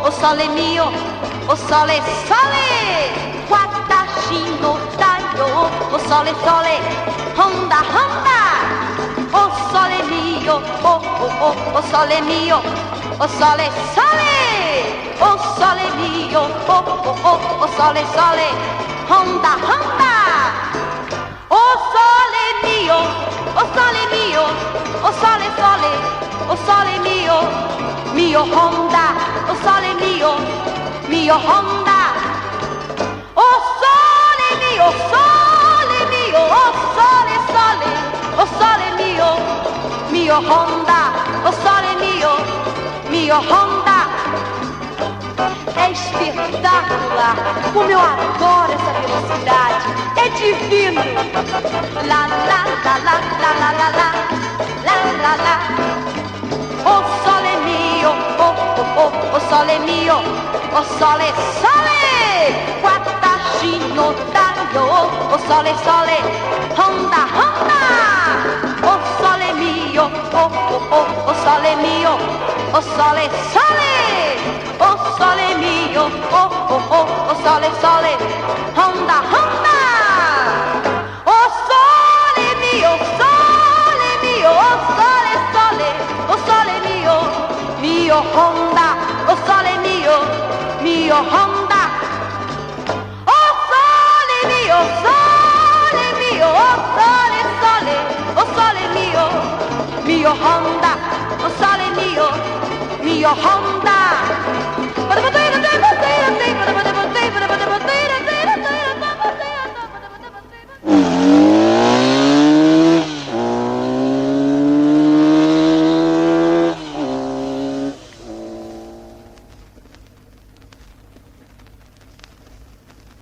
O sole mio, o sole, sole, Watashi no taiyo, o sole, sole, Honda, Honda. O sole mio, o sole mio, o sole, sole, o sole mio, o sole, sole, Honda, Honda. O sole mio, o sole mio, o sole, sole, o sole mio Honda, o sole mio Honda. O sole mio, o sole, sole, o sole mio Honda, o sole mio Honda. É espetacular, como eu adoro essa velocidade, é divino. La la la la la la la la la la la. O sole mio, o sole mio, o sole, sole, Watashi no taiyo, o sole, sole, Honda, Honda. O sole mio, o sole mio, o sole, sole, o sole mio, o sole, sole, Honda, Honda. O sole mio, sole mio, o sole, sole, o sole mio Honda, o sole mio Honda. O sole mio, o sole, sole, o sole mio Honda, o sole mio Honda.